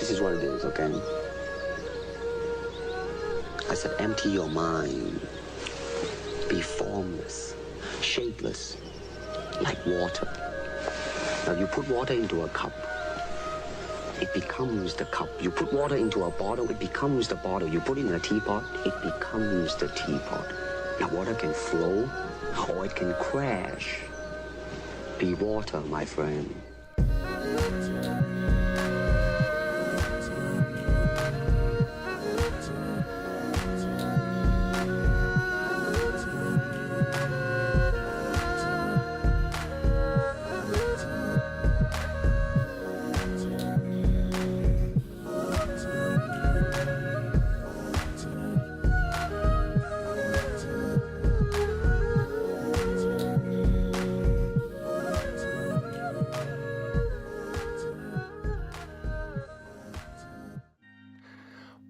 This is what it is, okay? I said, empty your mind. Be formless, shapeless, like water. Now, you put water into a cup, it becomes the cup. You put water into a bottle, it becomes the bottle. You put it in a teapot, it becomes the teapot. Now, water can flow, or it can crash. Be water, my friend.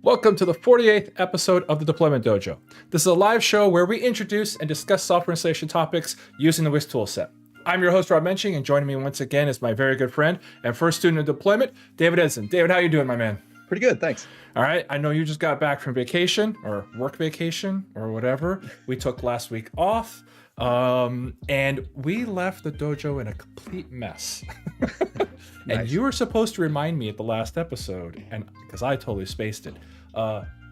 Welcome to the 48th episode of the Deployment Dojo. This is a live show where we introduce and discuss software installation topics using the WiX Toolset. I'm your host, Rob Mensching, and joining me once again is my very good friend and first student of deployment, David Edson. David, how you doing, my man? Pretty good, thanks. All right, I know you just got back from vacation or work vacation or whatever. We took last week off, and we left the dojo in a complete mess. And Nice. you were supposed to remind me at the last episode, and because I totally spaced it.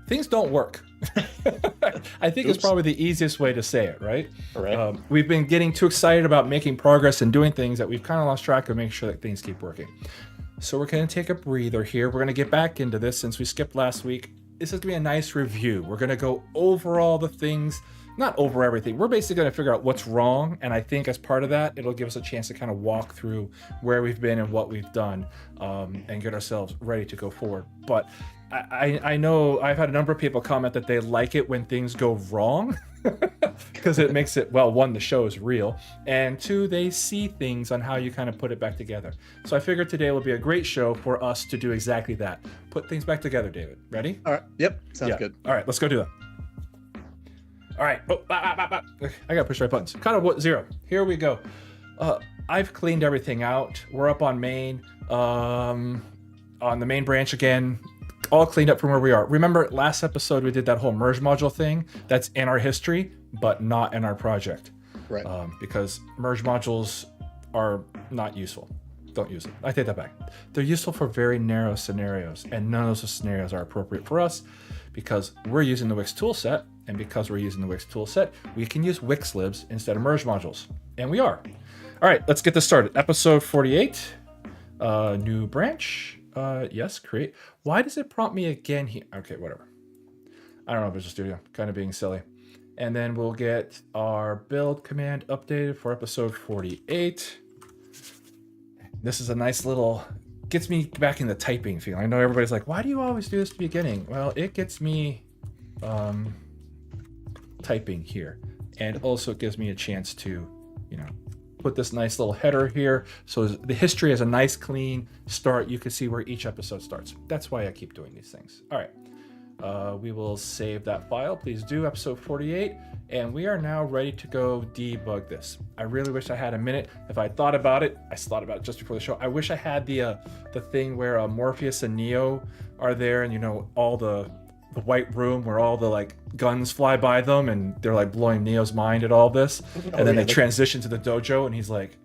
Things don't work. I think it's probably the easiest way to say it, right? All right. We've been getting too excited about making progress and doing things that we've kind of lost track of making sure that things keep working. So we're going to take a breather here. We're going to get back into this since we skipped last week. This is going to be a nice review. We're going to go over all the things, not over everything. We're basically going to figure out what's wrong. And I think as part of that, it'll give us a chance to kind of walk through where we've been and what we've done and get ourselves ready to go forward. But I know I've had a number of people comment that they like it when things go wrong because it makes it, well, one, the show is real, and two, they see things on how you kind of put it back together. So I figured today will be a great show for us to do exactly that. Put things back together, David. Ready? All right. Yep. Sounds good. All right, let's go do that. All right. Oh, I got to push the right buttons. Kind of what? Zero. Here we go. I've cleaned everything out. We're up on main, on the main branch again. All cleaned up from where we are. Remember last episode we did that whole merge module thing that's in our history, but not in our project. Right. Because merge modules are not useful. Don't use it. I take that back. They're useful for very narrow scenarios, and none of those scenarios are appropriate for us because we're using the WiX Toolset, and because we're using the WiX Toolset, we can use WiX libs instead of merge modules, and we are. All right, let's get this started. Episode 48, new branch. Yes, create. Why does it prompt me again here? Okay, whatever. I don't know, Visual Studio, kind of being silly. And then we'll get our build command updated for episode 48. This is a nice little, gets me back in the typing feeling. I know everybody's like, why do you always do this at the beginning? Well, it gets me typing here. And also it gives me a chance to, put this nice little header here. So the history has a nice clean start. You can see where each episode starts. That's why I keep doing these things. All right. We will save that file. Please do, episode 48. And we are now ready to go debug this. I really wish I had a minute. If I thought about it, I thought about it just before the show. I wish I had the thing where Morpheus and Neo are there and, all the white room where all the guns fly by them and they're blowing Neo's mind at all this. And then they transition to the dojo and he's like,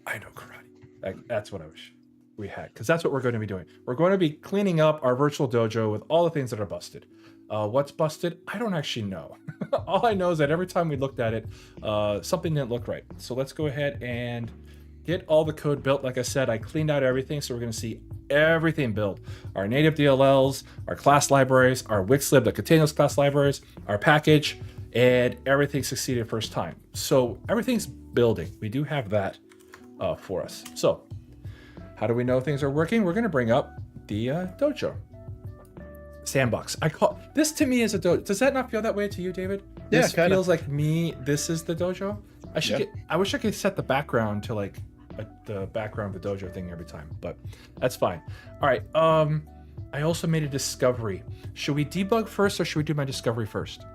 I know karate. That's what I wish we had, because that's what we're going to be doing. We're going to be cleaning up our virtual dojo with all the things that are busted. What's busted? I don't actually know. All I know is that every time we looked at it, something didn't look right. So let's go ahead and get all the code built. Like I said, I cleaned out everything, so we're going to see everything built. Our native DLLs, our class libraries, our WixLib that contain those class libraries, our package, and everything succeeded first time. So everything's building. We do have that for us. So how do we know things are working? We're going to bring up the dojo. Sandbox. I call this, to me, is a dojo. Does that not feel that way to you, David? Yeah, this kinda. feels like me. This is the dojo. I wish I could set the background to the background of the dojo thing every time, but that's fine. All right. I also made a discovery. Should we debug first or should we do my discovery first?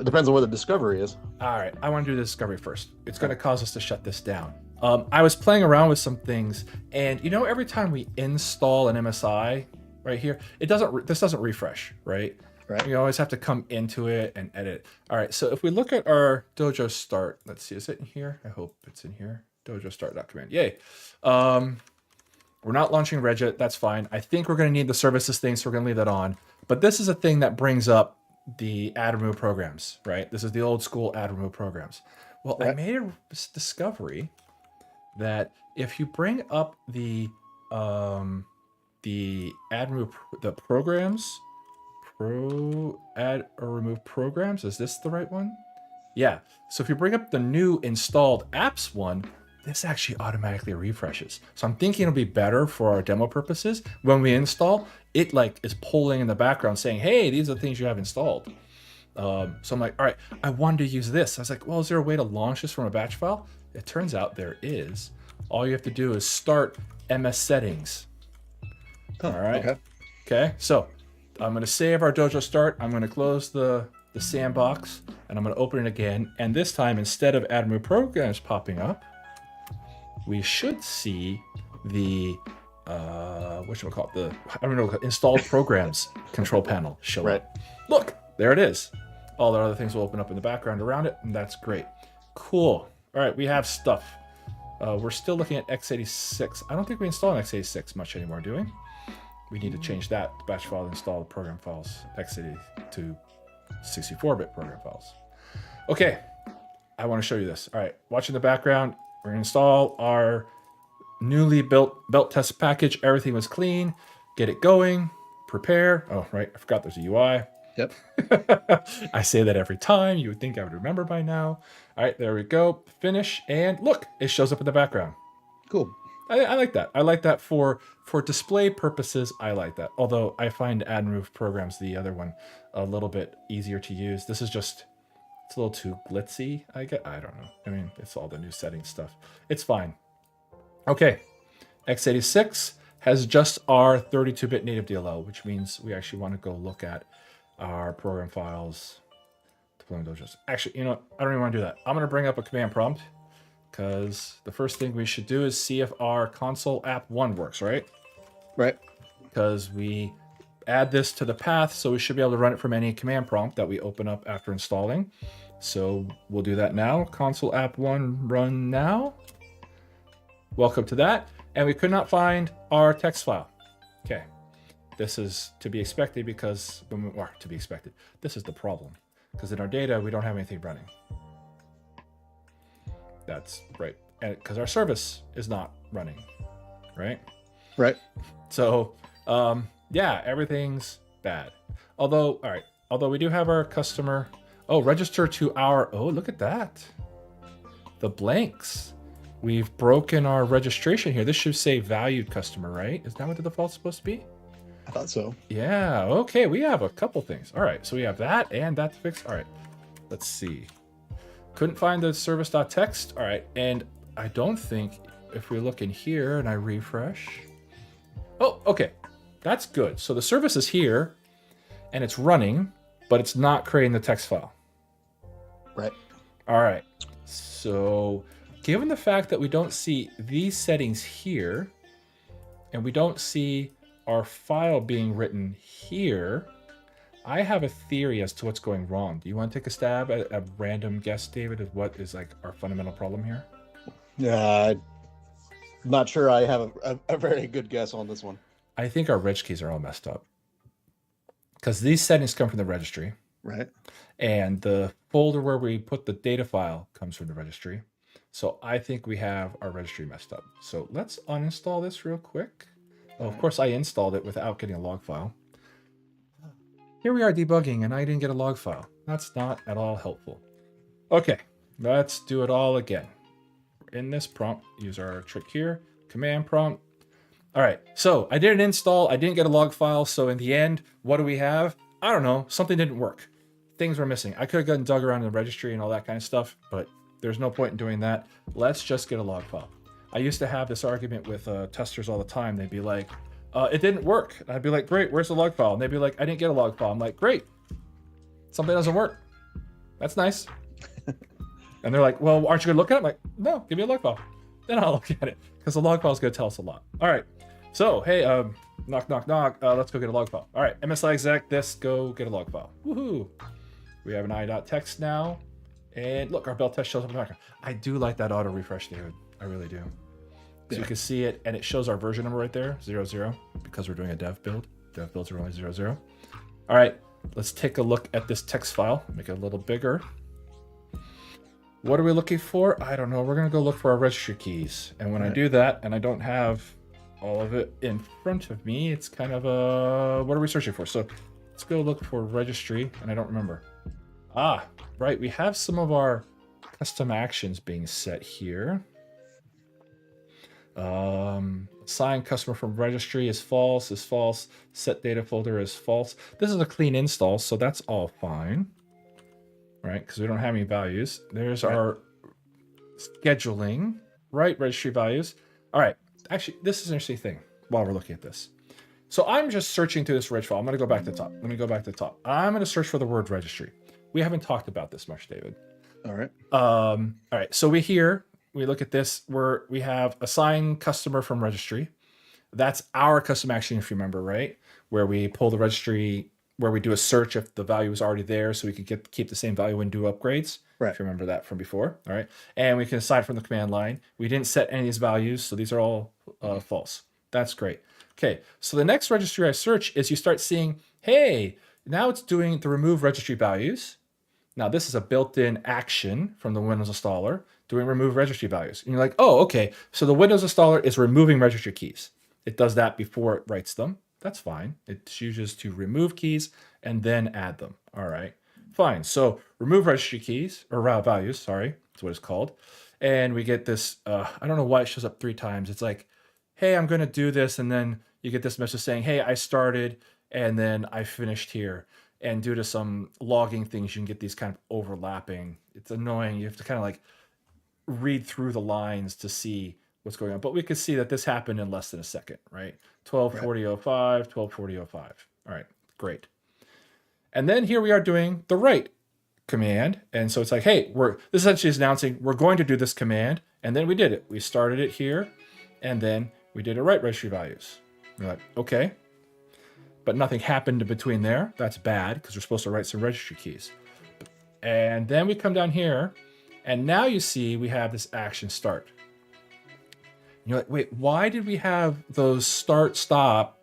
Depends on what the discovery is. All right, I want to do the discovery first. It's going to cause us to shut this down. I was playing around with some things, and every time we install an MSI right here, this doesn't refresh, right? Right. We always have to come into it and edit. All right, so if we look at our Dojo start, let's see, is it in here? I hope it's in here. Dojo start.command. Yay. We're not launching Regit. That's fine. I think we're going to need the services thing, so we're going to leave that on. But this is a thing that brings up the add remove programs, right? This is the old school add remove programs. Well, right. I made a discovery that if you bring up the add remove the programs, add or remove programs, is this the right one? Yeah. So if you bring up the new installed apps one, this actually automatically refreshes. So I'm thinking it'll be better for our demo purposes. When we install, it is polling in the background saying, hey, these are the things you have installed. So I'm like, all right, I wanted to use this. I was like, well, is there a way to launch this from a batch file? It turns out there is. All you have to do is start MS settings. Oh, all right. Okay. Okay. So I'm going to save our Dojo start. I'm going to close the sandbox and I'm going to open it again. And this time, instead of add remove programs popping up, we should see the installed programs control panel show up. Look, there it is. All the other things will open up in the background around it, and that's great. Cool. All right, we have stuff. We're still looking at x86. I don't think we install an x86 much anymore, do we? We need to change that batch file to install the program files, x80 to 64-bit program files. Okay, I want to show you this. All right, watch in the background. We're going to install our newly built belt test package. Everything was clean. Get it going. Prepare. Oh, right. I forgot there's a UI. Yep. I say that every time. You would think I would remember by now. All right, there we go. Finish. And look, it shows up in the background. Cool. I like that. I like that for display purposes. I like that. Although I find add and remove programs, the other one, a little bit easier to use. This is just... it's a little too glitzy, I don't know. I mean, it's all the new settings stuff. It's fine. Okay, x86 has just our 32-bit native DLL, which means we actually want to go look at our program files, deploying dojos. Actually, I don't even want to do that. I'm going to bring up a command prompt because the first thing we should do is see if our console app 1 works, right? Right. Because we add this to the path, so we should be able to run it from any command prompt that we open up after installing. So we'll do that now. Console app 1 run now. Welcome to that. And we could not find our text file. Okay. This is to be expected because, this is the problem. Because in our data, we don't have anything running. That's right. And because our service is not running, right? Right. So, yeah, everything's bad. Although we do have our customer. Oh, register to our. Oh, look at that. The blanks. We've broken our registration here. This should say valued customer, right? Is that what the default's supposed to be? I thought so. Yeah. Okay. We have a couple things. All right. So we have that and that to fix. All right. Let's see. Couldn't find the service.txt. All right. And I don't think if we look in here and I refresh. Oh, okay. That's good. So the service is here and it's running, but it's not creating the text file. Right. All right. So given the fact that we don't see these settings here and we don't see our file being written here, I have a theory as to what's going wrong. Do you want to take a stab at a random guess, David, of what is our fundamental problem here? Yeah, I'm not sure I have a very good guess on this one. I think our reg keys are all messed up because these settings come from the registry. Right. And the folder where we put the data file comes from the registry. So I think we have our registry messed up. So let's uninstall this real quick. Oh, of course, I installed it without getting a log file. Here we are debugging, and I didn't get a log file. That's not at all helpful. Okay, let's do it all again. In this prompt, use our trick here, command prompt. All right, so I did an install. I didn't get a log file. So in the end, what do we have? I don't know. Something didn't work. Things were missing. I could have gotten dug around in the registry and all that kind of stuff, but there's no point in doing that. Let's just get a log file. I used to have this argument with testers all the time. They'd be like, it didn't work. And I'd be like, great, where's the log file? And they'd be like, I didn't get a log file. I'm like, great, something doesn't work. That's nice. And they're like, well, aren't you going to look at it? I'm like, no, give me a log file. Then I'll look at it because the log file is going to tell us a lot. All right. So, hey, knock, knock, knock. Let's go get a log file. All right. MSI exec this, go get a log file. Woohoo. We have an i.text now. And look, our belt test shows up in the background. I do like that auto refresh, David. I really do. So you can see it, and it shows our version number right there, 00, because we're doing a dev build. Dev builds are only 00. All right. Let's take a look at this text file. Make it a little bigger. What are we looking for? I don't know. We're going to go look for our registry keys. And when I do that, and I don't have all of it in front of me, it's kind of a, what are we searching for? So let's go look for registry, and I don't remember. Ah, right. We have some of our custom actions being set here. Assign customer from registry is false, set data folder is false. This is a clean install, so that's all fine. Right, because we don't have any values. There's our scheduling, right? Registry values. All right, actually, this is an interesting thing while we're looking at this. So I'm just searching through this reg file. I'm going to go back to the top. Let me go back to the top. I'm going to search for the word registry. We haven't talked about this much, David. All right. All right, so we look at this where we have assign customer from registry. That's our custom action, if you remember, right? Where we pull the registry, where we do a search if the value is already there so we can keep the same value and do upgrades. Right. If you remember that from before. All right. And we can assign from the command line. We didn't set any of these values, so these are all false. That's great. Okay. So the next registry I search is you start seeing, hey, now it's doing the remove registry values. Now this is a built-in action from the Windows installer doing remove registry values. And you're like, oh, okay. So the Windows installer is removing registry keys. It does that before it writes them. That's fine. It chooses to remove keys and then add them. All right, fine. So remove registry keys or route values. Sorry, that's what it's called. And we get this. I don't know why it shows up 3 times. It's like, hey, I'm going to do this, and then you get this message saying, hey, I started and then I finished here. And due to some logging things, you can get these kind of overlapping. It's annoying. You have to kind of like read through the lines to see what's going on. But we could see that this happened in less than a second, right? 12:40:05, 12:40:05. All right, great. And then here we are doing the write command. And so it's like, hey, this essentially is announcing we're going to do this command. And then we did it. We started it here. And then we did a write registry values. We're like, okay. But nothing happened in between there. That's bad because we're supposed to write some registry keys. And then we come down here. And now you see we have this action start. And you're like, wait, why did we have those start, stop,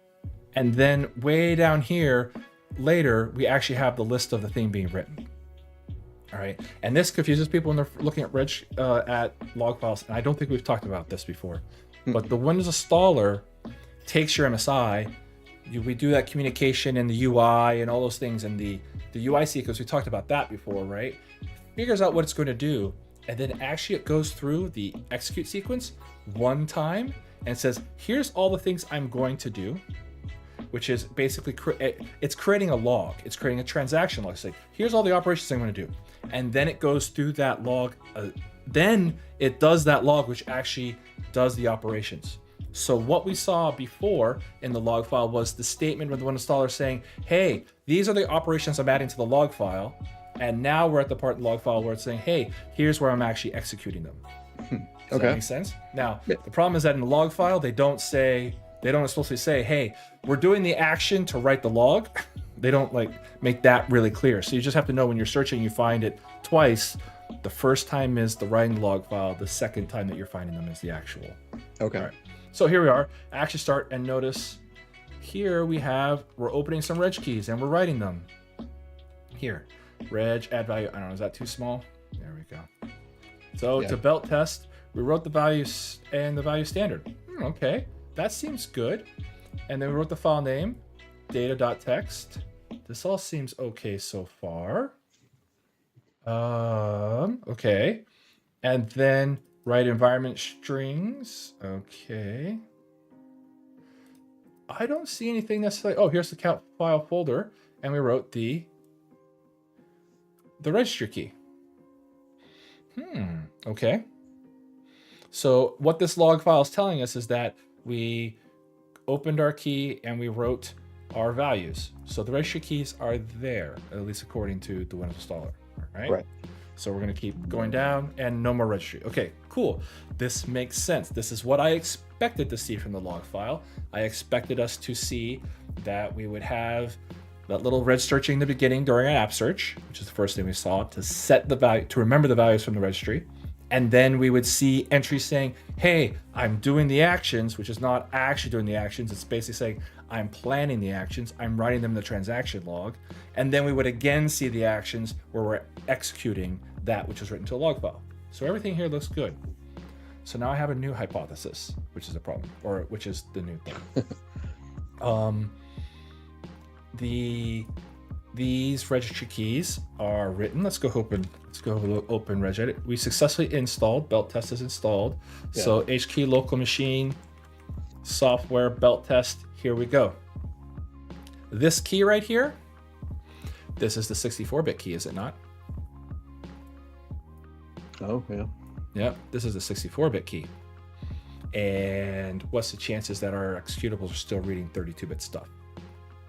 and then way down here later, we actually have the list of the thing being written. All right. And this confuses people when they're looking at log files. And I don't think we've talked about this before. But the Windows installer takes your MSI. We do that communication in the UI and all those things in the UI sequence. We talked about that before, right? Figures out what it's going to do. And then actually it goes through the execute sequence one time and says, here's all the things I'm going to do, which is basically, it's creating a log. It's creating a transaction log. It's like, here's all the operations I'm going to do. And then it goes through that log. Then it does that log, which actually does the operations. So what we saw before in the log file was the statement with the Windows installer saying, hey, these are the operations I'm adding to the log file. And now we're at the part of the log file where it's saying, hey, here's where I'm actually executing them. Does that make sense? Now, the problem is that in the log file, they don't explicitly say, hey, we're doing the action to write the log. They don't like make that really clear. So you just have to know when you're searching, you find it twice. The first time is the writing log file. The second time that you're finding them is the actual. Okay. All right. So here we are, action start, and notice here we're opening some reg keys and we're writing them. Here, reg, add value. I don't know, is that too small? There we go. So to belt test, we wrote the values and the value standard. Okay, that seems good. And then we wrote the file name, data.txt. This all seems okay so far. Okay. And then write environment strings. Okay. I don't see anything necessarily. Oh, here's the count file folder. And we wrote the registry key. Okay. So what this log file is telling us is that we opened our key and we wrote our values. So the registry keys are there, at least according to the Windows installer. right? Right. So we're going to keep going down and no more registry. Okay, cool. This makes sense. This is what I expected to see from the log file. I expected us to see that we would have that little red searching in the beginning during an app search, which is the first thing we saw, to set the value, to remember the values from the registry. And then we would see entries saying, hey, I'm doing the actions, which is not actually doing the actions. It's basically saying, I'm planning the actions. I'm writing them in the transaction log. And then we would again see the actions where we're executing that which is written to a log file. So everything here looks good. So now I have a new hypothesis, which is a problem, or which is the new thing. These registry keys are written. Let's go open regedit. We successfully installed, belt test is installed. Yeah. So HK local machine, software, belt test, here we go. This key right here, this is the 64-bit key, is it not? Oh, yeah. Yep, this is the 64-bit key. And what's the chances that our executables are still reading 32-bit stuff?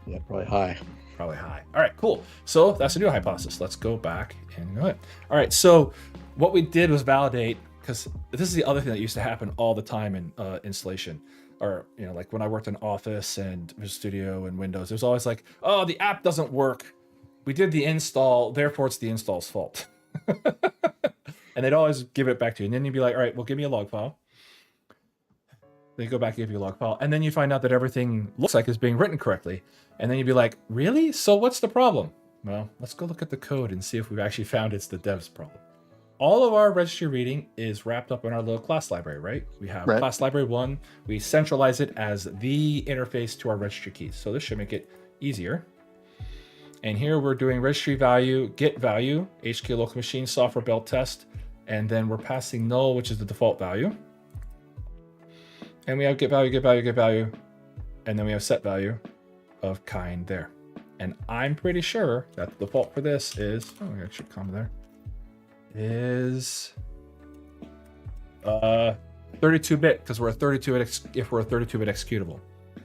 Yeah, probably high. Probably high. All right, cool. So that's a new hypothesis. Let's go back and go ahead. All right, so what we did was validate, because this is the other thing that used to happen all the time in installation, or like when I worked in Office and Visual Studio and Windows, it was always like, oh, the app doesn't work. We did the install, therefore it's the install's fault. And they'd always give it back to you. And then you'd be like, all right, well, give me a log file. They go back and give you a log file. And then you find out that everything looks like it's being written correctly. And then you'd be like, really? So what's the problem? Well, let's go look at the code and see if we've actually found it's the dev's problem. All of our registry reading is wrapped up in our little class library, right? We have class library 1. We centralize it as the interface to our registry keys. So this should make it easier. And here we're doing registry value, get value, HK local machine, software belt test. And then we're passing null, which is the default value. And we have get value, get value, get value. And then we have set value of kind there. And I'm pretty sure that the default for this is, oh, I should comma there, is 32-bit, because we're a 32-bit, if we're a 32-bit executable.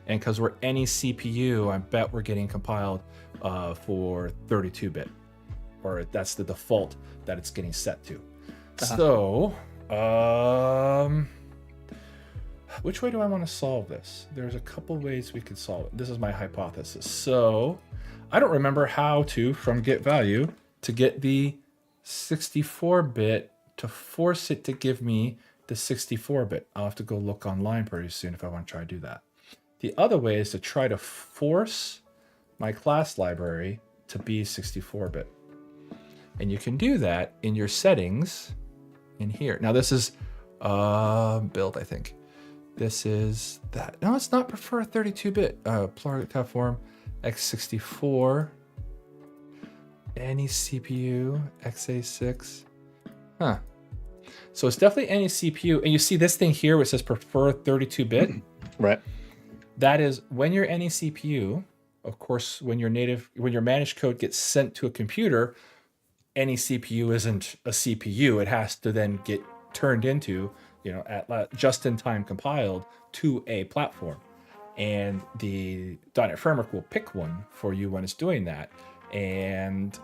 And because we're any CPU, I bet we're getting compiled for 32-bit, or that's the default that it's getting set to. So, which way do I want to solve this? There's a couple ways we could solve it. This is my hypothesis. So I don't remember how to, from get value, to get the 64-bit to force it to give me the 64-bit. I'll have to go look online pretty soon if I want to try to do that. The other way is to try to force my class library to be 64-bit. And you can do that in your settings in here. Now this is build, I think. This is that. No, it's not prefer 32-bit. Platform x64. Any CPU, x86. Huh. So it's definitely any CPU. And you see this thing here which says prefer 32-bit. Right. That is when your any CPU, of course, when your managed code gets sent to a computer, any CPU isn't a CPU. It has to then get turned into, just in time compiled to a platform. And the .NET Framework will pick one for you when it's doing that. And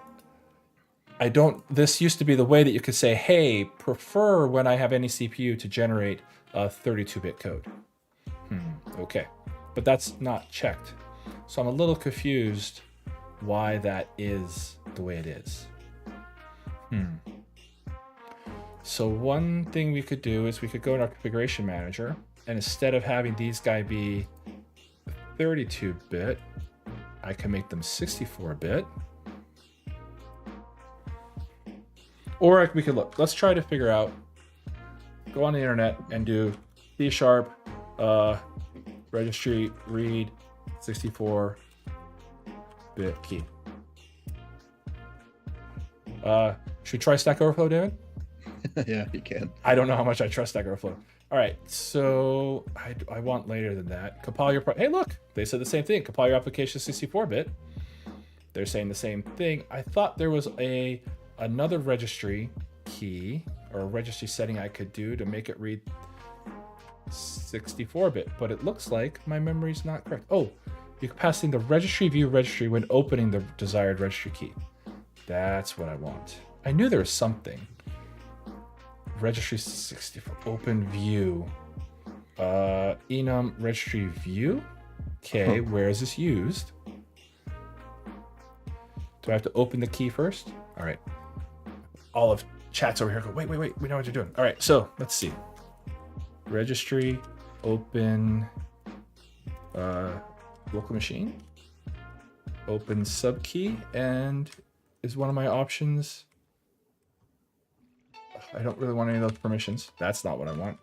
this used to be the way that you could say, hey, prefer when I have any CPU to generate a 32-bit code. Okay. But that's not checked. So I'm a little confused why that is the way it is. So one thing we could do is we could go in our configuration manager, and instead of having these guys be 32-bit, I can make them 64-bit. Or we could look. Let's try to figure out, go on the internet and do C# registry read 64-bit key. Should we try Stack Overflow, David? Yeah, you can. I don't know how much I trust Stack Overflow. All right, so I want later than that. Compile your... Hey, look, they said the same thing. Compile your application 64-bit. They're saying the same thing. I thought there was another registry key or a registry setting I could do to make it read 64-bit, but it looks like my memory's not correct. Oh, you're passing the registry view registry when opening the desired registry key. That's what I want. I knew there was something. Registry 64, open view. Enum registry view. Okay, where is this used? Do I have to open the key first? All right. All of chat's over here. Go, wait. We know what you're doing. All right, so let's see. Registry, open, local machine, open subkey, and is one of my options. I don't really want any of those permissions. That's not what I want.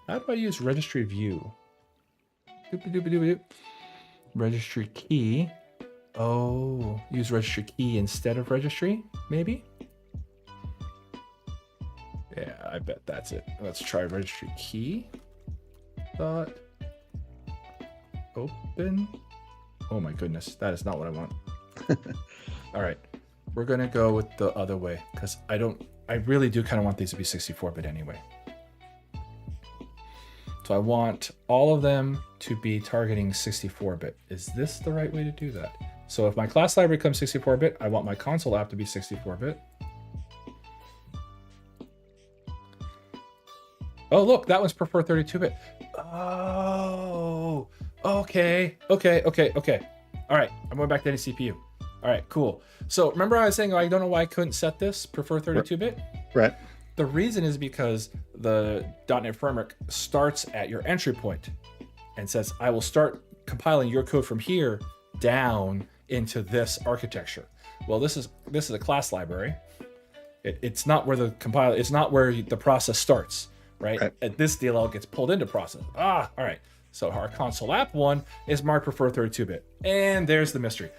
How do I use registry view? Doop-a-doop-a-doop-a-doop. Registry key. Oh, use registry key instead of registry, maybe? Yeah, I bet that's it. Let's try registry key. Dot. Open. Oh my goodness, that is not what I want. All right, we're gonna go with the other way because I really do kind of want these to be 64-bit anyway. So I want all of them to be targeting 64-bit. Is this the right way to do that? So if my class library becomes 64-bit, I want my console app to be 64-bit. Oh, look, that one's prefer 32-bit. Oh, okay. All right, I'm going back to any CPU. All right, cool. So remember I was saying, I don't know why I couldn't set this prefer 32-bit? Right. The reason is because the .NET Framework starts at your entry point and says, I will start compiling your code from here down into this architecture. Well, this is a class library. It's not where it's not where the process starts, right? At this DLL gets pulled into process. All right. So our console app one is my prefer 32-bit. And there's the mystery.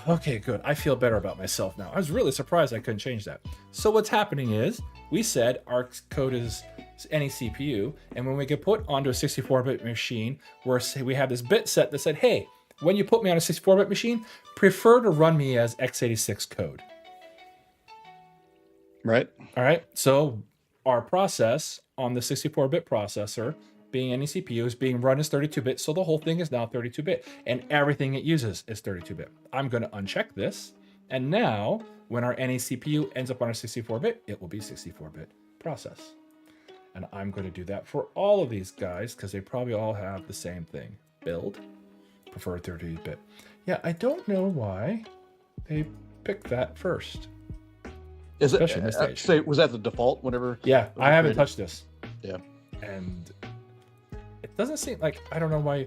Okay, good. I feel better about myself now. I was really surprised I couldn't change that. So what's happening is we said our code is any CPU, and when we get put onto a 64-bit machine, we have this bit set that said, hey, when you put me on a 64-bit machine, prefer to run me as x86 code. Right. All right. So our process on the 64-bit processor, being any CPU, is being run as 32-bit. So the whole thing is now 32-bit, and everything it uses is 32-bit. I'm going to uncheck this. And now when our any CPU ends up on a 64-bit, it will be 64-bit process. And I'm going to do that for all of these guys because they probably all have the same thing. Build, prefer 32-bit. Yeah, I don't know why they picked that first. Is it? Especially in this stage. Say, was that the default? Whenever. Yeah, I haven't touched this. Yeah. And it doesn't seem like, I don't know why.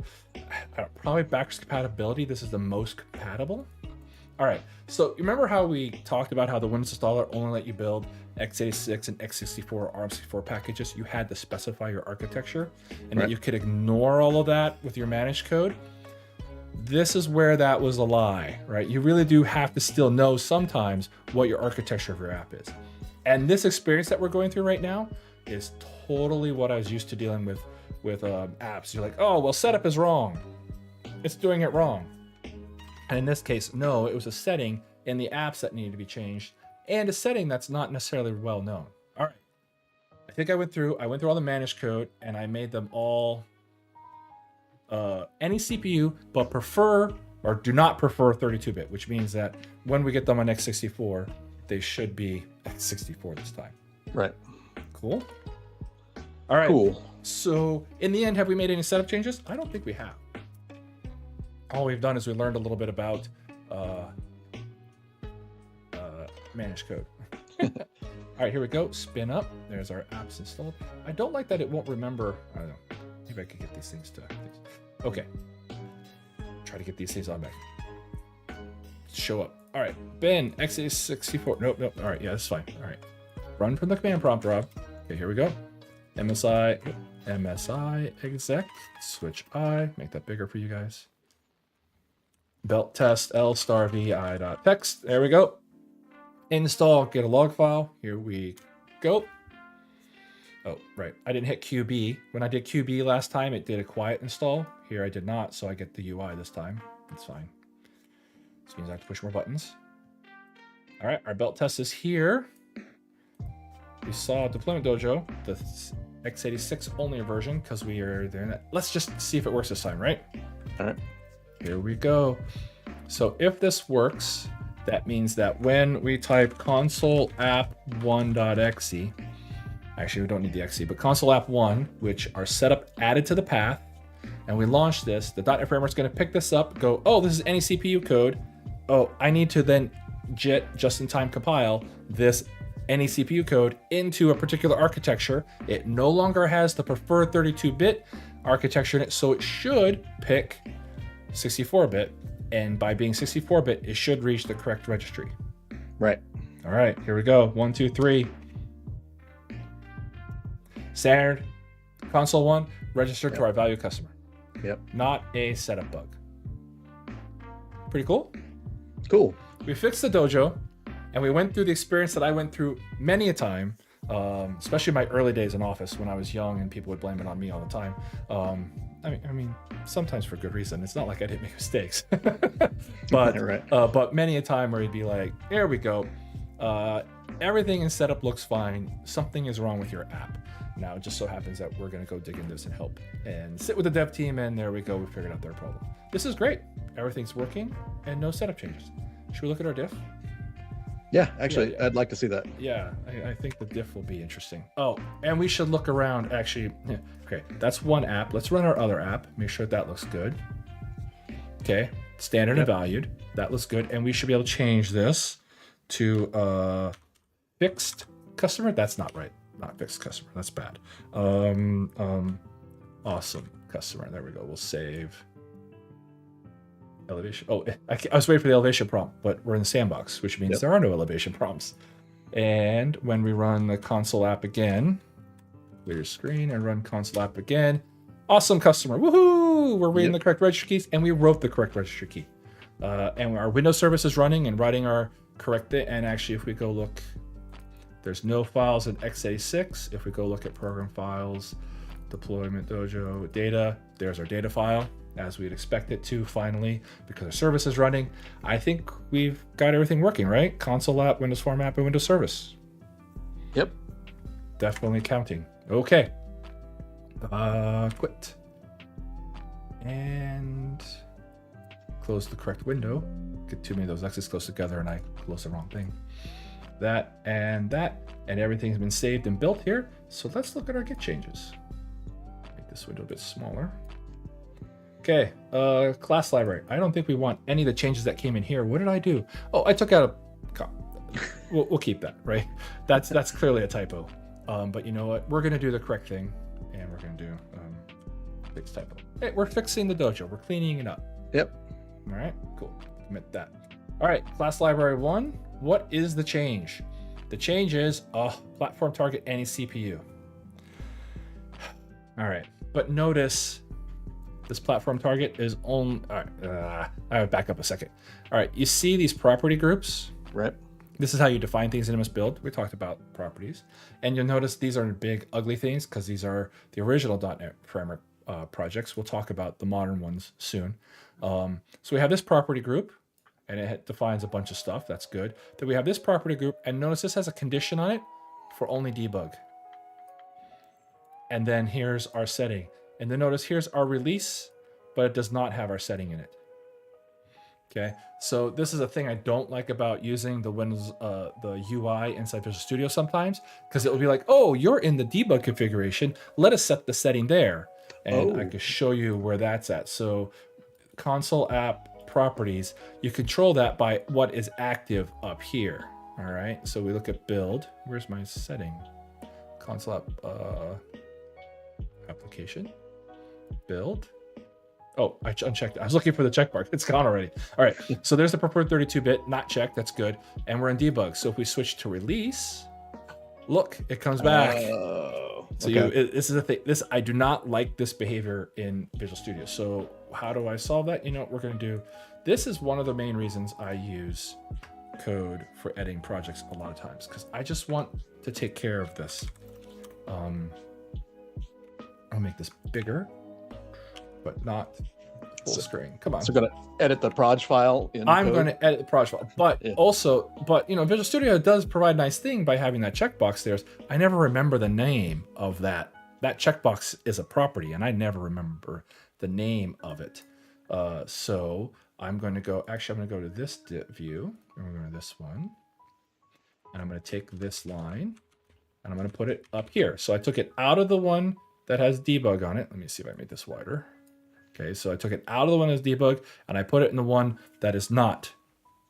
Probably backwards compatibility. This is the most compatible. All right. So remember how we talked about how the Windows installer only let you build x86 and x64 ARM64 packages? You had to specify your architecture, and that you could ignore all of that with your managed code. This is where that was a lie, right? You really do have to still know sometimes what your architecture of your app is. And this experience that we're going through right now is totally what I was used to dealing with apps. You're like, oh, well, setup is wrong. It's doing it wrong. And in this case, no, it was a setting in the apps that needed to be changed, and a setting that's not necessarily well known. All right. I think I went through all the managed code, and I made them all any CPU, but prefer or do not prefer 32-bit, which means that when we get them on x64, they should be x64 this time. Right. Cool. All right. Cool. So in the end, have we made any setup changes? I don't think we have. All we've done is we learned a little bit about managed code. All right, here we go. Spin up. There's our apps installed. I don't like that it won't remember. I don't know. Maybe I could get these things to. Okay. Try to get these things on back. Show up. All right. Ben, x64. Nope. All right. Yeah, that's fine. All right. Run from the command prompt, Rob. Okay, here we go. MSI exec. Switch I. Make that bigger for you guys. Belt test L star vi.text. There we go. Install, get a log file. Here we go. Oh, right. I didn't hit QB. When I did QB last time, it did a quiet install. Here I did not, so I get the UI this time. That's fine. This means I have to push more buttons. All right, our belt test is here. We saw Deployment Dojo, the x86 only version, because we are there. Let's just see if it works this time, right? All right. Here we go. So if this works, That means that when we type console app1.exe, actually we don't need the exe, but console app1, which are setup added to the path, and we launch this, the .NET Framework is going to pick this up, go, oh, this is any CPU code. Oh, I need to then just-in-time compile this any CPU code into a particular architecture. It no longer has the preferred 32-bit architecture in it, so it should pick 64-bit. And by being 64-bit, it should reach the correct registry. Right. All right, here we go. 1, 2, 3. Standard console 1 registered to our value customer. Yep. Not a setup bug. Pretty cool. Cool. We fixed the dojo, and we went through the experience that I went through many a time, especially my early days in Office when I was young and people would blame it on me all the time. I mean, sometimes for good reason. It's not like I didn't make mistakes, but Right. But many a time where you'd be like, "There we go, everything in setup looks fine. Something is wrong with your app." Now it just so happens that we're going to go dig into this and help and sit with the dev team, and there we go. We figured out their problem. This is great. Everything's working and no setup changes. Should we look at our diff? Yeah, actually, Yeah. I'd like to see that. Yeah, I think the diff will be interesting. Oh, and we should look around, actually. Yeah, okay, that's one app. Let's run our other app. Make sure that looks good. Okay, standard and valued. That looks good. And we should be able to change this to fixed customer. That's not right. Not fixed customer. That's bad. Awesome customer. There we go. We'll save. Elevation. Oh, I was waiting for the elevation prompt, but we're in the sandbox, which means there are no elevation prompts. And when we run the console app again, clear screen and run console app again. Awesome customer. Woohoo! We're reading the correct registry keys, and we wrote the correct registry key. And our Windows service is running and writing our correct it. And actually, if we go look, there's no files in x86. If we go look at program files, deployment dojo data, there's our data file, as we'd expect it to finally, because our service is running. I think we've got everything working, right? Console app, Windows Form app, and Windows Service. Yep. Definitely counting. Okay. Quit. And close the correct window. Get too many of those X's close together and I close the wrong thing. That, and everything's been saved and built here. So let's look at our Git changes. Make this window a bit smaller. Okay, class library. I don't think we want any of the changes that came in here. What did I do? Oh, I took out a... We'll keep that, right? That's clearly a typo. But you know what? We're going to do the correct thing, and we're going to do fix typo. Hey, we're fixing the dojo. We're cleaning it up. Yep. All right, cool. Commit that. All right, class library 1. What is the change? The change is platform target any CPU. All right, but notice... This platform target is on. I would back up a second. All right, you see these property groups? Right. This is how you define things in MS Build. We talked about properties. And you'll notice these are big, ugly things because these are the original .NET Framework projects. We'll talk about the modern ones soon. So we have this property group, and it defines a bunch of stuff. That's good. Then we have this property group, and notice this has a condition on it for only debug. And then here's our setting. And then notice here's our release, but it does not have our setting in it. Okay, so this is a thing I don't like about using the Windows, the UI inside Visual Studio sometimes, because it will be like, oh, you're in the debug configuration. Let us set the setting there. And I can show you where that's at. So console app properties, you control that by what is active up here. All right, so we look at build. Where's my setting? Console app application. Build. Oh, I unchecked it. I was looking for the check mark. It's gone already. All right. So there's the preferred 32-bit, not checked. That's good. And we're in debug. So if we switch to release, look, it comes back. So this is the thing. I do not like this behavior in Visual Studio. So how do I solve that? You know what we're going to do? This is one of the main reasons I use code for editing projects a lot of times, because I just want to take care of this. I'll make this bigger, but not full screen. Come on. So we're going to edit the proj file in I'm code? going to edit the proj file, but also, you know, Visual Studio does provide a nice thing by having that checkbox there. I never remember the name of that. That checkbox is a property, and I never remember the name of it. So I'm going to go to this view, and we're going to this one, and I'm going to take this line, and I'm going to put it up here. So I took it out of the one that has debug on it. Let me see if I made this wider. Okay, so I took it out of the one that's debug, and I put it in the one that is not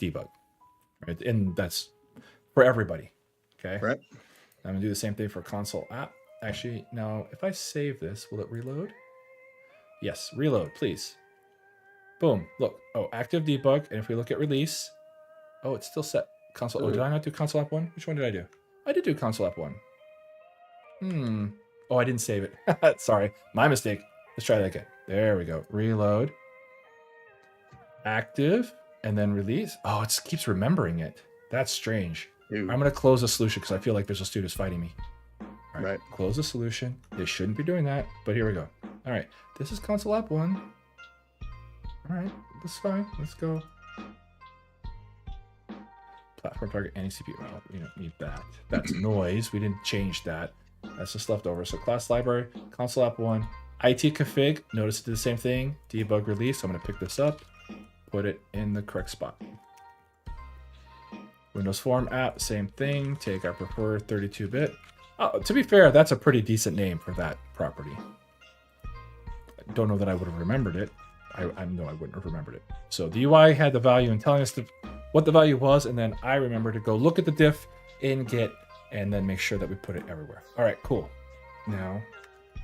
debug, right? And that's for everybody, okay? Right. I'm gonna do the same thing for console app. Actually, now if I save this, will it reload? Yes, reload, please. Boom, look, oh, active debug, and if we look at release, oh, it's still set. Console, oh, did I not do console app 1? Which one did I do? I did do console app 1. Oh, I didn't save it. Sorry, my mistake. Let's try that again. There we go. Reload. Active, and then release. Oh, it keeps remembering it. That's strange. Ooh. I'm going to close the solution because I feel like Visual Studio is fighting me. All Right. Close the solution. They shouldn't be doing that, but here we go. All right. This is console app 1. All right. That's fine. Let's go. Platform target any CPU. Well, we don't need that. That's noise. We didn't change that. That's just left over. So class library, console app 1, IT config. Notice it did the same thing. Debug release. I'm going to pick this up, put it in the correct spot. Windows Form app, same thing. Take our preferred 32-bit. Oh, to be fair, that's a pretty decent name for that property. I don't know that I would have remembered it. I know I wouldn't have remembered it. So the UI had the value and telling us what the value was, and then I remember to go look at the diff in Git and then make sure that we put it everywhere. All right, cool. Now,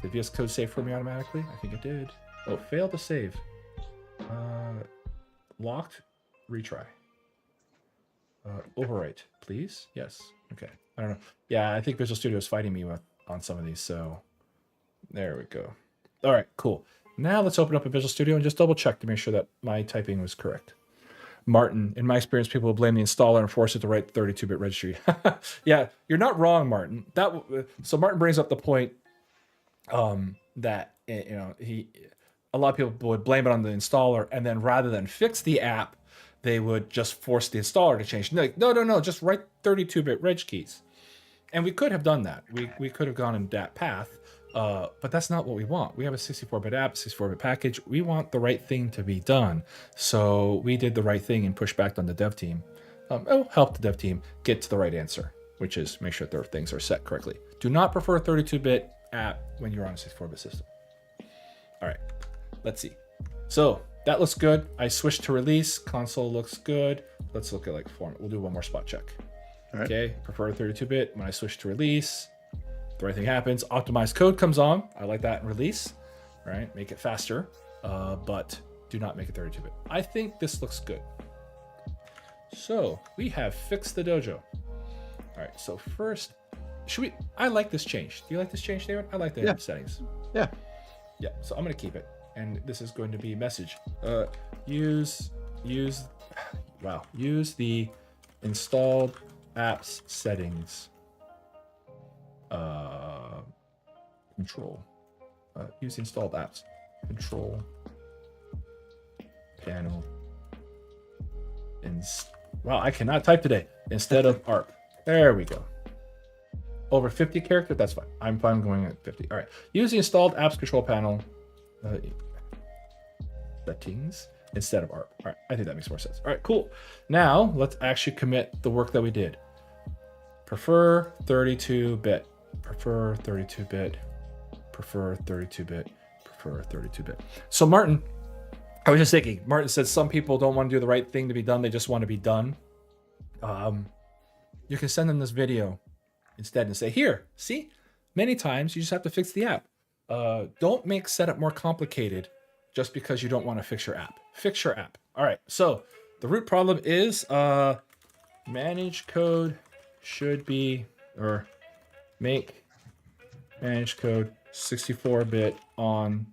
did VS Code save for me automatically? I think it did. Oh, failed to save. Locked, retry. Overwrite, please. Yes. Okay. I don't know. Yeah, I think Visual Studio is fighting me on some of these. So there we go. All right, cool. Now let's open up a Visual Studio and just double check to make sure that my typing was correct. Martin, in my experience, people will blame the installer and force it to write 32-bit registry. Yeah, you're not wrong, Martin. So Martin brings up the point that a lot of people would blame it on the installer, and then rather than fix the app, they would just force the installer to change. No, just write 32-bit reg keys. And we could have done that. We could have gone in that path, but that's not what we want. We have a 64-bit app, 64-bit package. We want the right thing to be done. So we did the right thing and pushed back on the dev team. It'll help the dev team get to the right answer, which is make sure their things are set correctly. Do not prefer a 32-bit app when you're on a 64-bit system. All right, let's see. So that looks good. I switched to release. Console looks good. Let's look at like format. We'll do one more spot check. All right. Okay, prefer 32-bit. When I switch to release, the right thing happens. Optimized code comes on. I like that in release. All right, make it faster, but do not make it 32-bit. I think this looks good. So we have fixed the dojo. All right, so first, I like this change. Do you like this change, David? I like the settings. Yeah. Yeah, so I'm gonna keep it. And this is going to be message. Use the installed apps settings control. Use installed apps control panel. Wow, I cannot type today. Instead of ARP. There we go. Over 50 characters, that's fine. I'm fine going at 50. All right. Use the installed apps control panel settings instead of ARP. All right, I think that makes more sense. All right, cool. Now let's actually commit the work that we did. Prefer 32-bit. Prefer 32-bit. Prefer 32-bit. Prefer 32-bit. So Martin, I was just thinking. Martin said some people don't want to do the right thing to be done. They just want to be done. You can send them this video instead and say, here, see? Many times you just have to fix the app. Don't make setup more complicated just because you don't want to fix your app. Fix your app. All right, so the root problem is manage code should be, or make manage code 64-bit on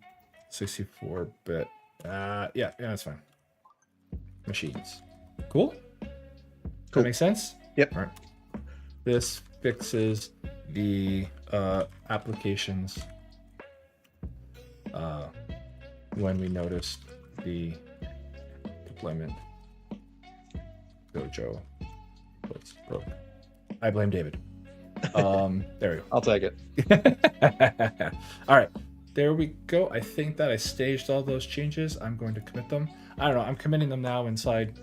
64-bit. Yeah, that's fine. Machines. Cool? That makes sense? Yep. All right. This fixes the applications when we noticed the deployment dojo was broke. I blame David. There we go. I'll take it. All right. There we go. I think that I staged all those changes. I'm going to commit them. I don't know. I'm committing them now inside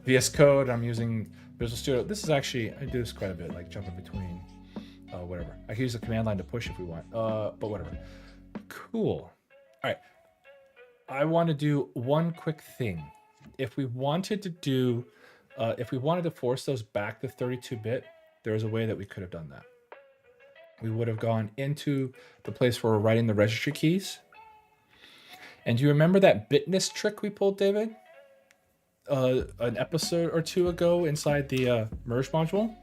VS Code. I'm using Visual Studio. This is actually, I do this quite a bit, like jumping between whatever. I can use the command line to push if we want, but whatever. Cool. All right. I want to do one quick thing. If we wanted to force those back to 32-bit, there was a way that we could have done that. We would have gone into the place where we're writing the registry keys. And do you remember that bitness trick we pulled, David? An episode or two ago inside the merge module?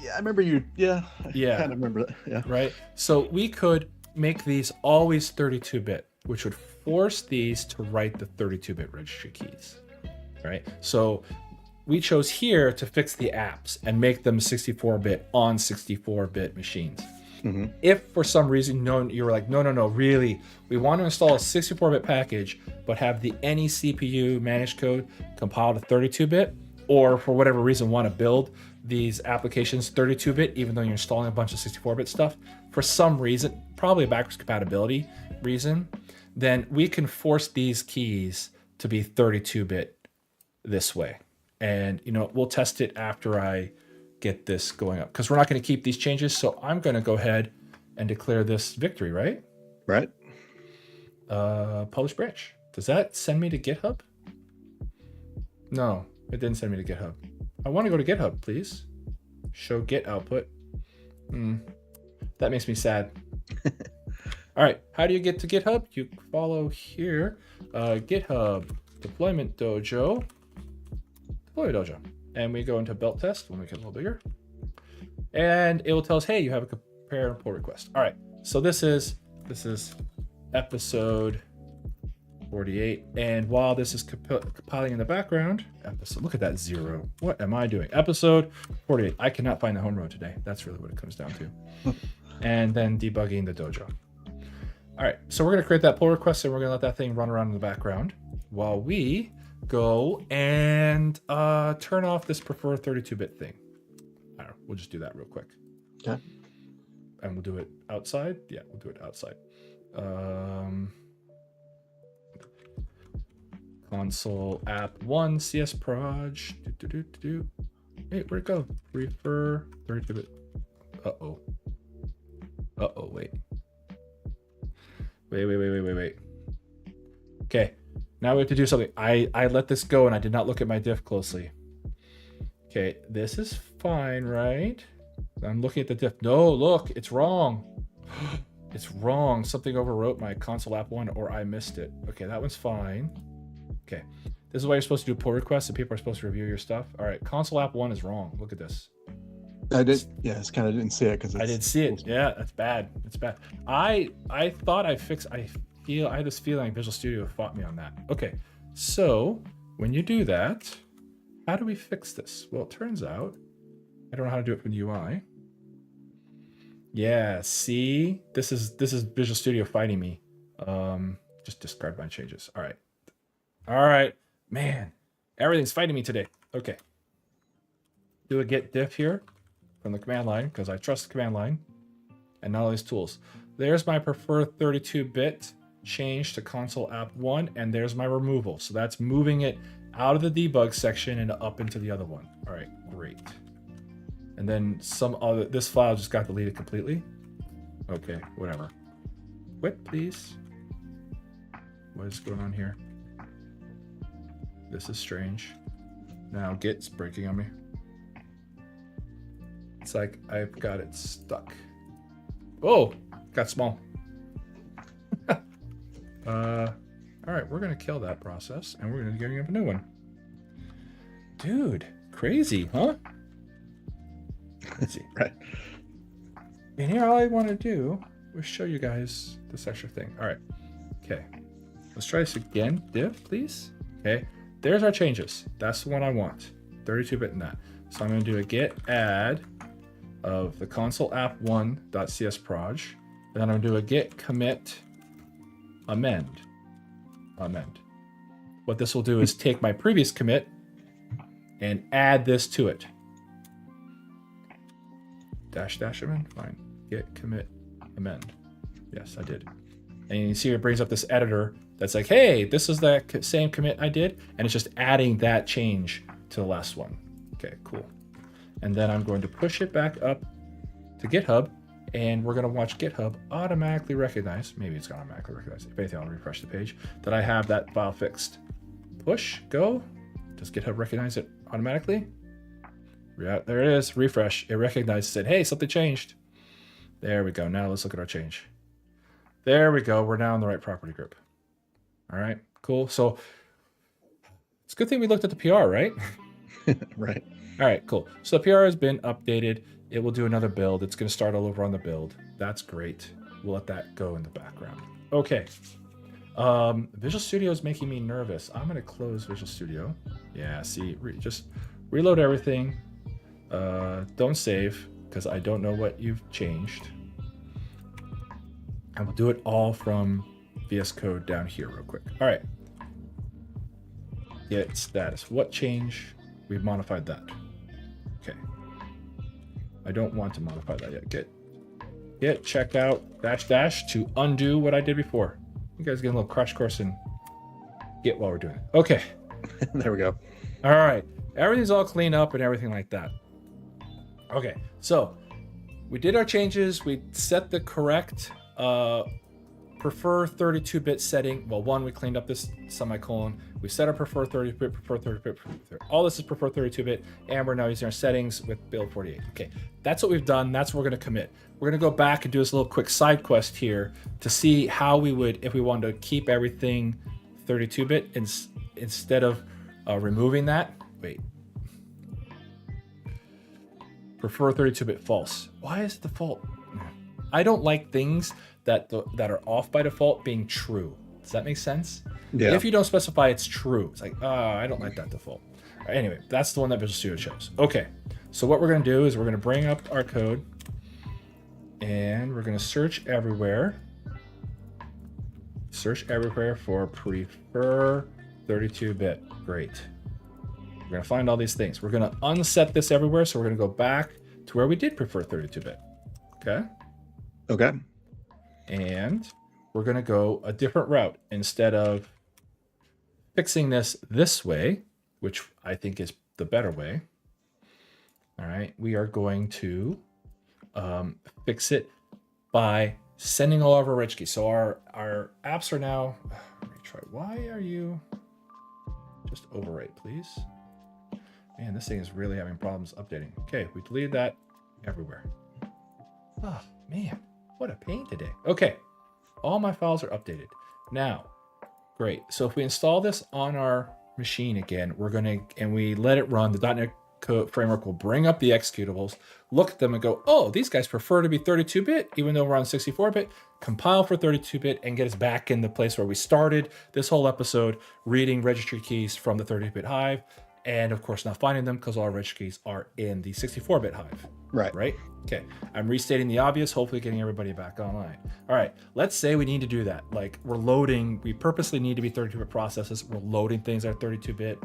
Yeah, I remember you. Yeah. Yeah. I kind of remember that. Yeah. Right. So we could make these always 32-bit, which would force these to write the 32-bit registry keys. Right. So we chose here to fix the apps and make them 64-bit on 64-bit machines. Mm-hmm. If for some reason you were like, no, really, we want to install a 64-bit package, but have the any CPU managed code compiled to 32-bit, or for whatever reason want to build these applications 32-bit, even though you're installing a bunch of 64-bit stuff, for some reason, probably a backwards compatibility reason, then we can force these keys to be 32-bit this way. And, we'll test it after I get this going up, because we're not going to keep these changes. So I'm going to go ahead and declare this victory, right? Right. Publish branch. Does that send me to GitHub? No, it didn't send me to GitHub. I want to go to GitHub, please. Show Git output. That makes me sad. All right. How do you get to GitHub? You follow here. GitHub deployment dojo. Deploy dojo. And we go into belt test. We'll make it a little bigger. And it will tell us, hey, you have a compare and pull request. All right. So this is episode 48. And while this is compiling in the background, look at that 0. What am I doing? Episode 48. I cannot find the home row today. That's really what it comes down to. And then debugging the dojo. All right. So we're going to create that pull request, and we're going to let that thing run around in the background while we go and turn off this prefer 32-bit thing. I don't know, we'll just do that real quick. Okay. And we'll do it outside. Yeah, we'll do it outside. Console app 1 CS proj. Hey, where'd it go? Prefer 32-bit. Uh-oh, wait. Wait. Okay. Now we have to do something. I let this go and I did not look at my diff closely. Okay, this is fine, right? I'm looking at the diff. No, look, it's wrong. It's wrong. Something overwrote my console app 1, or I missed it. Okay, that one's fine. Okay, this is why you're supposed to do pull requests, and people are supposed to review your stuff. All right, console app 1 is wrong. Look at this. I did. Yeah, I kind of didn't see it because I didn't see it. Yeah, that's bad. It's bad. I thought I fixed. I had this feeling like Visual Studio fought me on that. Okay, so when you do that, how do we fix this? Well, it turns out I don't know how to do it from the UI. Yeah, see, this is Visual Studio fighting me. Just discard my changes. All right, man, everything's fighting me today. Okay, do a git diff here from the command line because I trust the command line, and not all these tools. There's my prefer 32-bit change to console app 1, and there's my removal. So that's moving it out of the debug section and up into the other one. All right, great. And then this file just got deleted completely. Okay, whatever. Quit, please. What is going on here? This is strange. Now Git's breaking on me. It's like I've got it stuck. Oh, got small. All right, we're gonna kill that process and we're gonna give you a new one. Dude, crazy, huh? Let's see. Right. And here, all I want to do was show you guys this extra thing. All right. Okay. Let's try this again. Div, please. Okay. There's our changes. That's the one I want. 32-bit in that. So I'm going to do a git add of the console app 1.csproj. Then I'm going to do a git commit amend. What this will do is take my previous commit and add this to it. Dash amend, fine. Git commit amend. Yes, I did. And you see it brings up this editor that's like, hey, this is the same commit I did. And it's just adding that change to the last one. Okay, cool. And then I'm going to push it back up to GitHub, and we're going to watch GitHub automatically recognize, maybe it's going to automatically recognize, if anything, I'll refresh the page, that I have that file fixed. Push, go. Does GitHub recognize it automatically? Yeah, there it is, refresh. It recognizes it. Hey, something changed. There we go. Now let's look at our change. There we go. We're now in the right property group. All right, cool. So it's a good thing we looked at the PR, right? Right. All right, cool. So the PR has been updated. It will do another build. It's going to start all over on the build. That's great. We'll let that go in the background. Okay. Visual Studio is making me nervous. I'm going to close Visual Studio. Yeah, see, just reload everything. Don't save because I don't know what you've changed. And we'll do it all from VS Code down here real quick. All right. Get status. What change? We've modified that. Okay. I don't want to modify that yet. Git checkout -- to undo what I did before. You guys get a little crash course in Git while we're doing it. Okay. There we go. All right. Everything's all cleaned up and everything like that. Okay. So we did our changes. We set the correct prefer 32-bit setting. Well, one, we cleaned up this semicolon. We set our prefer 30-bit, prefer 30-bit. All this is prefer 32-bit, and we're now using our settings with build 48. Okay, that's what we've done. That's what we're going to commit. We're going to go back and do this little quick side quest here to see how we would, if we wanted to keep everything 32-bit instead of removing that. Wait. Prefer 32-bit false. Why is it default? I don't like things that are off by default being true. Does that make sense? Yeah. If you don't specify it's true, it's like, I don't like that default. Anyway, that's the one that Visual Studio shows. Okay, so what we're going to do is we're going to bring up our code, and we're going to search everywhere. Search everywhere for prefer 32-bit. Great. We're going to find all these things. We're going to unset this everywhere, so we're going to go back to where we did prefer 32-bit. Okay? Okay. And we're going to go a different route. Instead of fixing this way, which I think is the better way, all right, we are going to fix it by sending all of our reg keys. So our apps are now, let me try. Why are you, just overwrite, please. Man, this thing is really having problems updating. Okay, we deleted that everywhere. Oh, man. What a pain today. Okay, all my files are updated. Now, great. So if we install this on our machine again, and we let it run, the .NET Code framework will bring up the executables, look at them and go, oh, these guys prefer to be 32-bit, even though we're on 64-bit, compile for 32-bit and get us back in the place where we started this whole episode, reading registry keys from the 30-bit hive, and of course not finding them because all our registry keys are in the 64-bit hive. Right? Okay, I'm restating the obvious, hopefully getting everybody back online. All right, let's say we need to do that. Like we purposely need to be 32-bit processes. We're loading things at 32-bit.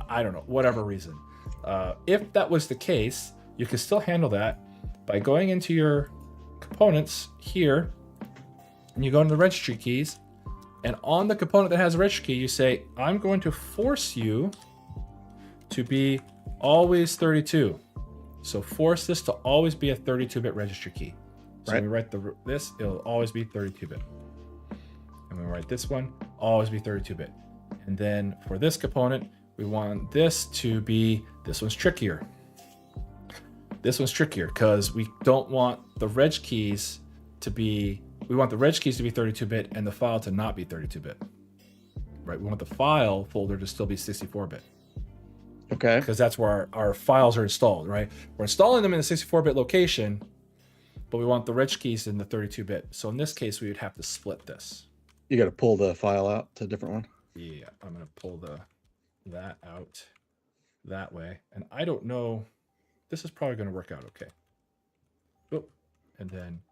I don't know, whatever reason. If that was the case, you can still handle that by going into your components here, and you go into the registry keys, and on the component that has a registry key, you say, I'm going to force you to be always 32. So force this to always be a 32-bit registry key. So when we write this, it'll always be 32-bit. And when we write this one, always be 32-bit. And then for this component, we want this to be, this one's trickier. This one's trickier because we don't want the reg keys to be, we want the reg keys to be 32-bit and the file to not be 32-bit. Right? We want the file folder to still be 64-bit. Okay. Because that's where our files are installed, right? We're installing them in the 64-bit location, but we want the reg keys in the 32-bit. So in this case, we would have to split this. You got to pull the file out to a different one. Yeah, I'm going to pull that out that way. And I don't know, this is probably going to work out okay. Oh, and then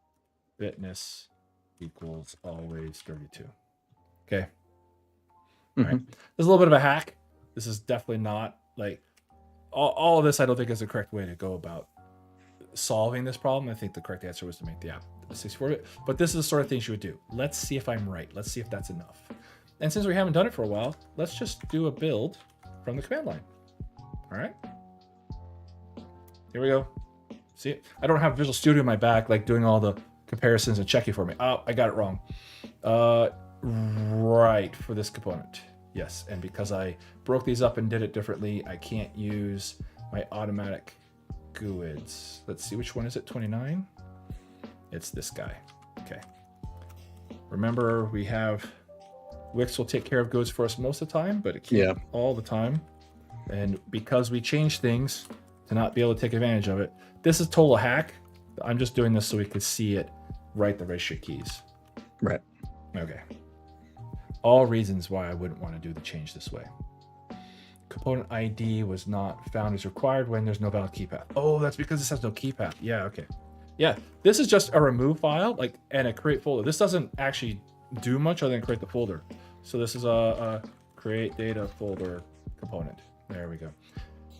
bitness equals always 32. Okay. All right. There's a little bit of a hack. This is definitely not like all of this. I don't think is the correct way to go about solving this problem. I think the correct answer was to make the app a 64-bit. But this is the sort of things you would do. Let's see if I'm right. Let's see if that's enough. And since we haven't done it for a while, let's just do a build from the command line. All right. Here we go. See it? I don't have Visual Studio in my back, like doing all the comparisons and checking for me. Oh, I got it wrong. Right, for this component. Yes, and because I broke these up and did it differently, I can't use my automatic GUIDs. Let's see, which one is it? 29? It's this guy. Okay. Remember, we have WiX will take care of GUIDs for us most of the time, but it can't all the time. And because we change things to not be able to take advantage of it, this is total hack. I'm just doing this so we could see it write the registry keys. Right. Okay. All reasons why I wouldn't want to do the change this way. Component ID was not found as required when there's no valid key path. Oh, that's because this has no key path. Yeah, okay. Yeah, this is just a remove file, like, and a create folder. This doesn't actually do much other than create the folder. So this is a create data folder component. There we go.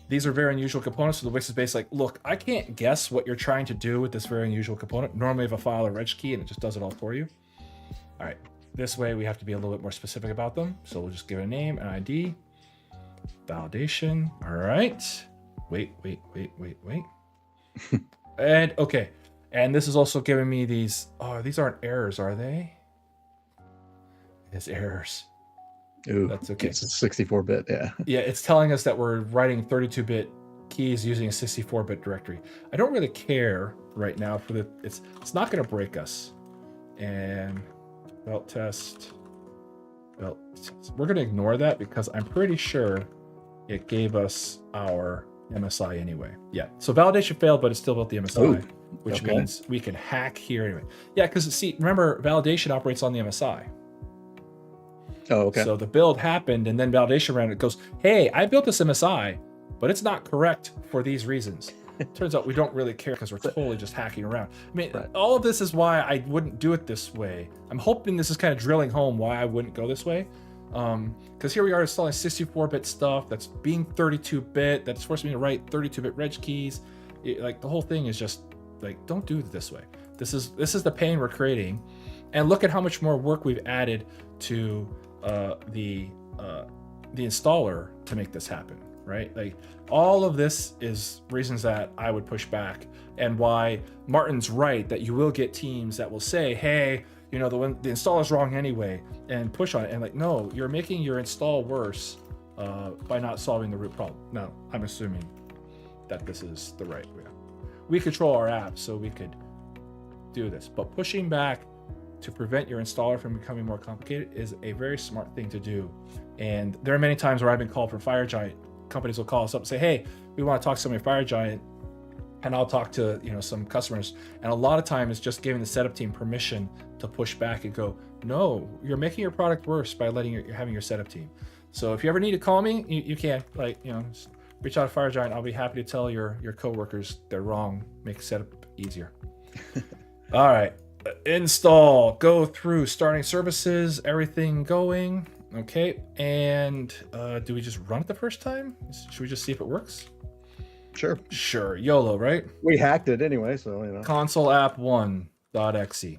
These are very unusual components, so the WiX is basically like, look, I can't guess what you're trying to do with this very unusual component. Normally I have a file or reg key and it just does it all for you. All right, this way we have to be a little bit more specific about them. So we'll just give it a name, an ID, validation. All right. Wait. And okay. And this is also giving me these, oh, these aren't errors, are they? It's errors. Ooh, that's okay. It's a 64-bit, yeah. Yeah, it's telling us that we're writing 32-bit keys using a 64-bit directory. I don't really care right now for the, it's not going to break us. And belt test. We're going to ignore that because I'm pretty sure it gave us our MSI anyway. Yeah, so validation failed, but it still built the MSI, which means we can hack here anyway. Yeah, because see, remember, validation operates on the MSI. Oh, okay. So the build happened and then validation ran. It goes, hey, I built this MSI, but it's not correct for these reasons. Turns out we don't really care because we're totally just hacking around. I mean, all of this is why I wouldn't do it this way. I'm hoping this is kind of drilling home why I wouldn't go this way. Because here we are installing 64-bit stuff that's being 32-bit, that's forcing me to write 32-bit reg keys. Like the whole thing is just like, don't do it this way. This is the pain we're creating. And look at how much more work we've added to the installer to make this happen, right? Like all of this is reasons that I would push back, and why Martin's right that you will get teams that will say, hey, you know, the installer's wrong anyway, and push on it. And like, no, you're making your install worse by not solving the root problem. Now, I'm assuming that this is the right way. We control our app, so we could do this, but pushing back to prevent your installer from becoming more complicated is a very smart thing to do. And there are many times where I've been called from FireGiant. Companies will call us up and say, hey, we want to talk to somebody from FireGiant, and I'll talk to, you know, some customers. And a lot of times it's just giving the setup team permission to push back and go, no, you're making your product worse by letting you're having your setup team. So if you ever need to call me, you can, like, you know, just reach out to FireGiant. I'll be happy to tell your coworkers they're wrong, make setup easier. All right. Install, go through starting services, everything going. Okay, and do we just run it the first time? Should we just see if it works? Sure, YOLO, right? We hacked it anyway, so you know. Console app 1.exe.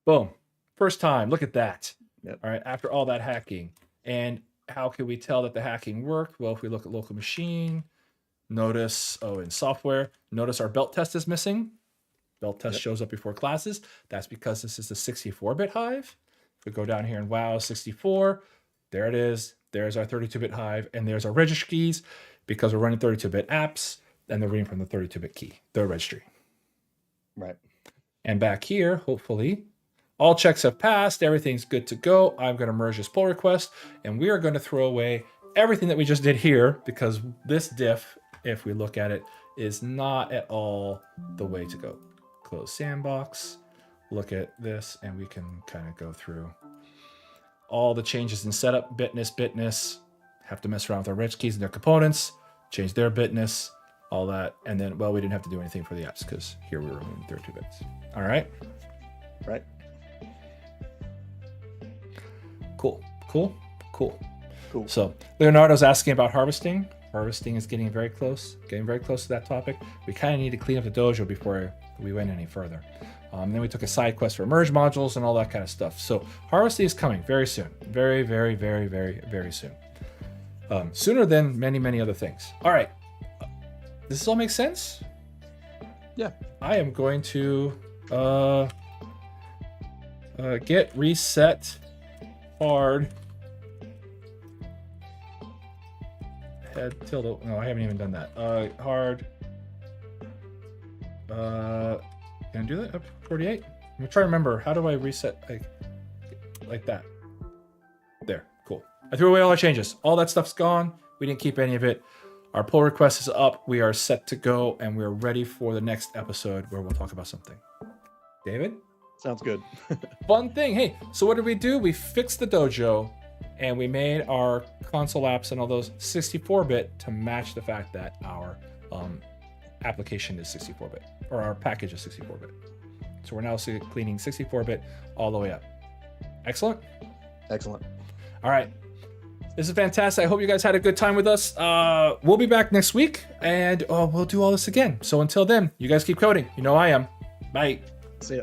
Boom, first time. Look at that. Yep. All right, after all that hacking. And how can we tell that the hacking worked? Well, if we look at local machine, notice, in software, notice our belt test is missing. Belt test shows up before classes. That's because this is a 64-bit Hive. If we go down here and wow, 64, there it is. There's our 32-bit Hive, and there's our registry keys because we're running 32-bit apps, and they're reading from the 32-bit key, the registry. Right. And back here, hopefully, all checks have passed. Everything's good to go. I'm going to merge this pull request, and we are going to throw away everything that we just did here because this diff, if we look at it, is not at all the way to go. Close sandbox, look at this, and we can kind of go through all the changes in setup, bitness, have to mess around with our reg keys and their components, change their bitness, all that. And then, well, we didn't have to do anything for the apps because here we were removing 32 bits. All right. Right. Cool. So Leonardo's asking about harvesting. Harvesting is getting very close to that topic. We kind of need to clean up the dojo before we went any further. Then we took a side quest for merge modules and all that kind of stuff. So harvesting is coming very soon. Very, very, very, very, very soon. Sooner than many, many other things. All right. Does this all make sense? Yeah. I am going to get reset hard. Head tilde. No, I haven't even done that. Hard. Can I do that? Up 48? I'm trying to remember. How do I reset like that? There. Cool. I threw away all our changes. All that stuff's gone. We didn't keep any of it. Our pull request is up. We are set to go, and we're ready for the next episode where we'll talk about something. David? Sounds good. Fun thing. Hey, so what did we do? We fixed the dojo, and we made our console apps and all those 64-bit to match the fact that our application is 64-bit, or our package is 64-bit. So we're now cleaning 64-bit all the way up. Excellent. Excellent. All right. This is fantastic. I hope you guys had a good time with us. We'll be back next week, and we'll do all this again. So until then, you guys keep coding. You know I am. Bye. See ya.